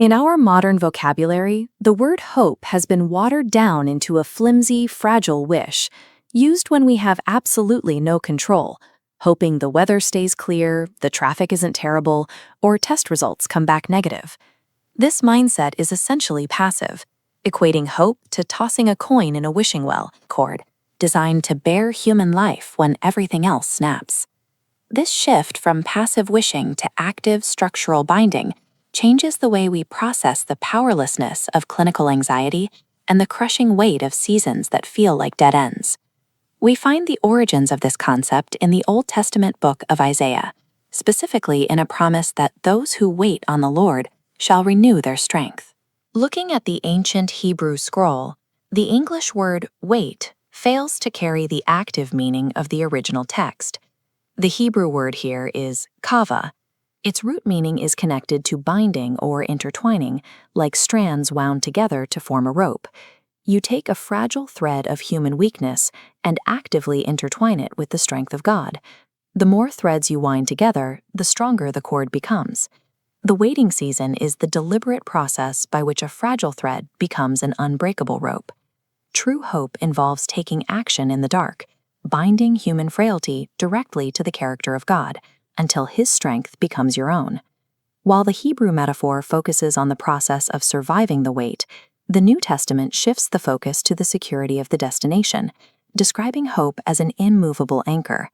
In our modern vocabulary, the word hope has been watered down into a flimsy, fragile wish, used when we have absolutely no control, hoping the weather stays clear, the traffic isn't terrible, or test results come back negative. This mindset is essentially passive, equating hope to tossing a coin in a wishing well cord, designed to bear human life when everything else snaps. This shift from passive wishing to active structural binding changes the way we process the powerlessness of clinical anxiety and the crushing weight of seasons that feel like dead ends. We find the origins of this concept in the Old Testament book of Isaiah, specifically in a promise that those who wait on the Lord shall renew their strength. Looking at the ancient Hebrew scroll, the English word wait fails to carry the active meaning of the original text. The Hebrew word here is kava. Its root meaning is connected to binding or intertwining, like strands wound together to form a rope. You take a fragile thread of human weakness and actively intertwine it with the strength of God. The more threads you wind together, the stronger the cord becomes. The waiting season is the deliberate process by which a fragile thread becomes an unbreakable rope. True hope involves taking action in the dark, binding human frailty directly to the character of God, until His strength becomes your own. While the Hebrew metaphor focuses on the process of surviving the wait, the New Testament shifts the focus to the security of the destination, describing hope as an immovable anchor.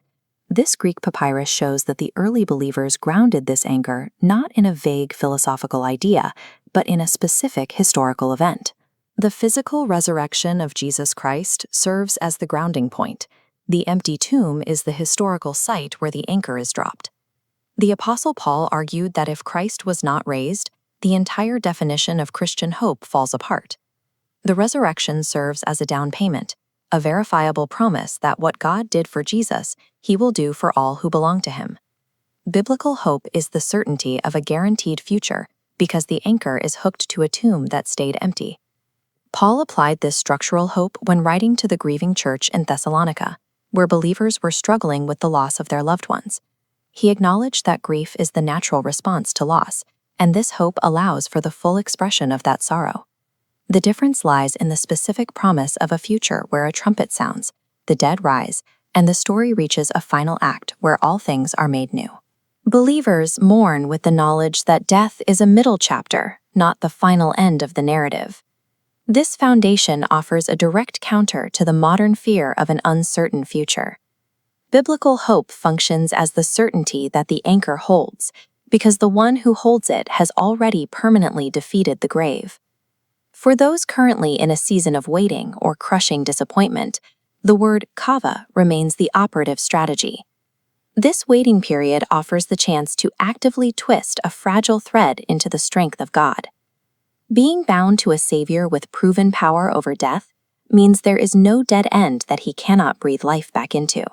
This Greek papyrus shows that the early believers grounded this anchor not in a vague philosophical idea, but in a specific historical event. The physical resurrection of Jesus Christ serves as the grounding point. The empty tomb is the historical site where the anchor is dropped. The Apostle Paul argued that if Christ was not raised, the entire definition of Christian hope falls apart. The resurrection serves as a down payment, a verifiable promise that what God did for Jesus, He will do for all who belong to Him. Biblical hope is the certainty of a guaranteed future because the anchor is hooked to a tomb that stayed empty. Paul applied this structural hope when writing to the grieving church in Thessalonica, where believers were struggling with the loss of their loved ones. He acknowledged that grief is the natural response to loss, and this hope allows for the full expression of that sorrow. The difference lies in the specific promise of a future where a trumpet sounds, the dead rise, and the story reaches a final act where all things are made new. Believers mourn with the knowledge that death is a middle chapter, not the final end of the narrative. This foundation offers a direct counter to the modern fear of an uncertain future. Biblical hope functions as the certainty that the anchor holds, because the one who holds it has already permanently defeated the grave. For those currently in a season of waiting or crushing disappointment, the word kava remains the operative strategy. This waiting period offers the chance to actively twist a fragile thread into the strength of God. Being bound to a Savior with proven power over death means there is no dead end that He cannot breathe life back into.